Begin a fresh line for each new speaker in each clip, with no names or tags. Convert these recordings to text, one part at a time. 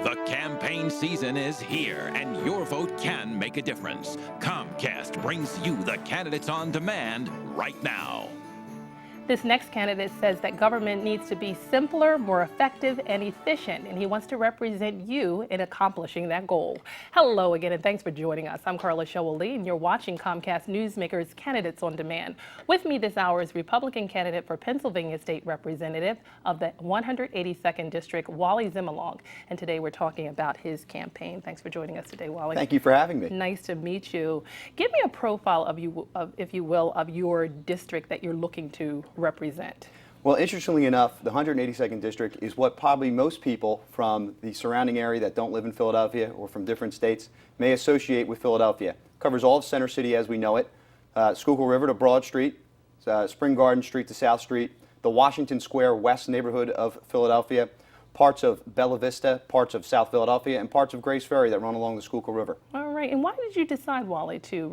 The campaign season is here, and your vote can make a difference. Comcast brings you the candidates on demand right now.
This next candidate says that government needs to be simpler, more effective, and efficient, and he wants to represent you in accomplishing that goal. Hello again, and thanks for joining us. I'm Carla Showell-Lee, and you're watching Comcast NewsMakers Candidates on Demand. With me this hour is Republican candidate for Pennsylvania State Representative of the 182nd District, Wally Zimolong. And today we're talking about his campaign. Thanks for joining us today, Wally.
Thank you for having me.
Nice to meet you. Give me a profile of you, if you will, of your district that you're looking to represent.
Well, interestingly enough, the 182nd District is what probably most people from the surrounding area that don't live in Philadelphia or from different states may associate with Philadelphia. It covers all of Center City as we know it, Schuylkill River to Broad Street, Spring Garden Street to South Street, the Washington Square West neighborhood of Philadelphia, parts of Bella Vista, parts of South Philadelphia, and parts of Grace Ferry that run along the Schuylkill River.
All right, and why did you decide, Wally, to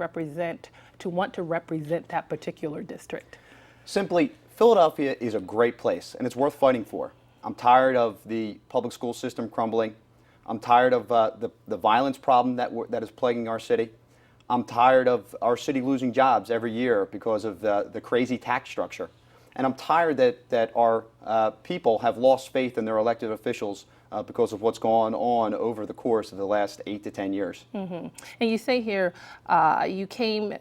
want to represent that particular district?
Simply, Philadelphia is a great place, and it's worth fighting for. I'm tired of the public school system crumbling. I'm tired of the violence problem that is plaguing our city. I'm tired of our city losing jobs every year because of the crazy tax structure. And I'm tired that our people have lost faith in their elected officials because of what's gone on over the course of the last 8 to 10 years.
Mm-hmm. And you say here, I came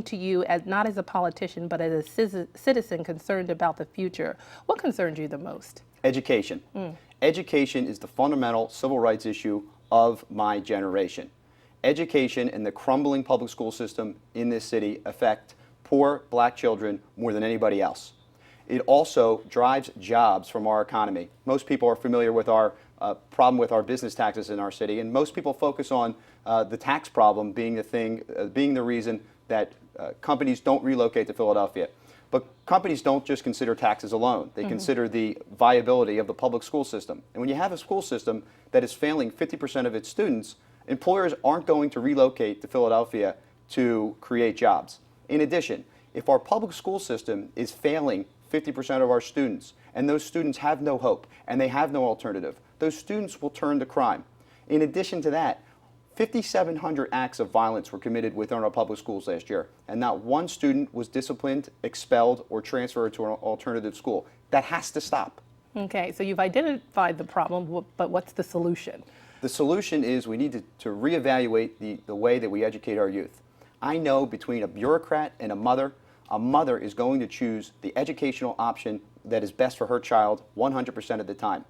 to you not as a politician, but as a citizen concerned about the future. What concerns you the most?
Education. Education is the fundamental civil rights issue of my generation. Education and the crumbling public school system in this city affect poor black children more than anybody else. It also drives jobs from our economy. Most people are familiar with our problem with our business taxes in our city, and most people focus on the tax problem being the reason that companies don't relocate to Philadelphia. But companies don't just consider taxes alone. They consider the viability of the public school system. And when you have a school system that is failing 50% of its students, employers aren't going to relocate to Philadelphia to create jobs. In addition, if our public school system is failing 50% of our students, and those students have no hope, and they have no alternative, those students will turn to crime. In addition to that, 5,700 acts of violence were committed within our public schools last year, and not one student was disciplined, expelled, or transferred to an alternative school. That has to stop.
Okay, so you've identified the problem, but what's the solution?
The solution is we need to reevaluate the way that we educate our youth. I know between a bureaucrat and a mother is going to choose the educational option that is best for her child 100% of the time.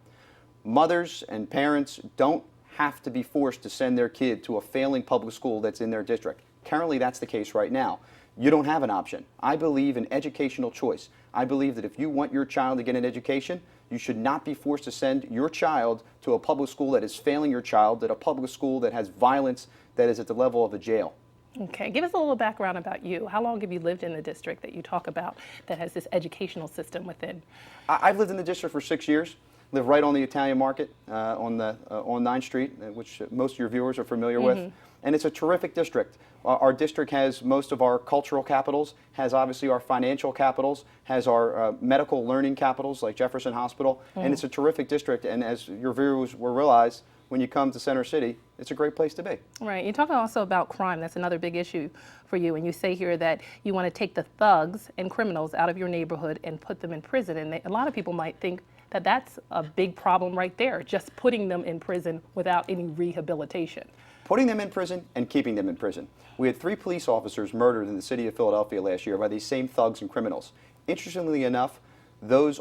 Mothers and parents don't have to be forced to send their kid to a failing public school that's in their district. Currently, that's the case right now. You don't have an option. I believe in educational choice. I believe that if you want your child to get an education, you should not be forced to send your child to a public school that is failing your child, that a public school that has violence that is at the level of a jail.
Okay, give us a little background about you. How long have you lived in the district that you talk about that has this educational system within?
I've lived in the district for 6 years. Live right on the Italian Market on 9th Street, which most of your viewers are familiar with. And it's a terrific district. Our district has most of our cultural capitals, has obviously our financial capitals, has our medical learning capitals like Jefferson Hospital, and it's a terrific district. And as your viewers will realize, when you come to Center City, it's a great place to be.
Right. You talk also about crime. That's another big issue for you. And you say here that you want to take the thugs and criminals out of your neighborhood and put them in prison. And a lot of people might think that that's a big problem right there, just putting them in prison without any rehabilitation.
Putting them in prison and keeping them in prison. We had 3 police officers murdered in the city of Philadelphia last year by these same thugs and criminals. Interestingly enough,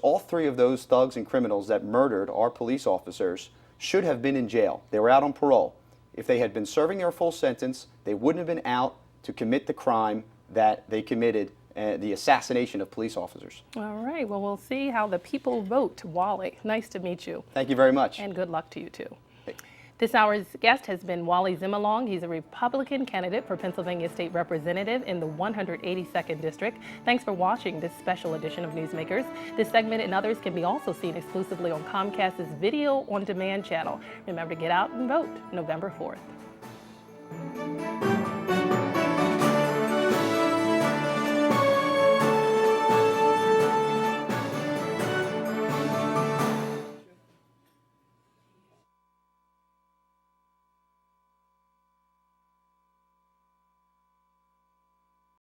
all 3 of those thugs and criminals that murdered our police officers should have been in jail. They were out on parole. If they had been serving their full sentence, they wouldn't have been out to commit the crime that they committed, the assassination of police officers.
All right. Well, we'll see how the people vote. Wally, nice to meet you.
Thank you very much.
And good luck to you, too. This hour's guest has been Wally Zimolong. He's a Republican candidate for Pennsylvania State Representative in the 182nd District. Thanks for watching this special edition of NewsMakers. This segment and others can be also seen exclusively on Comcast's Video on Demand channel. Remember to get out and vote November 4th.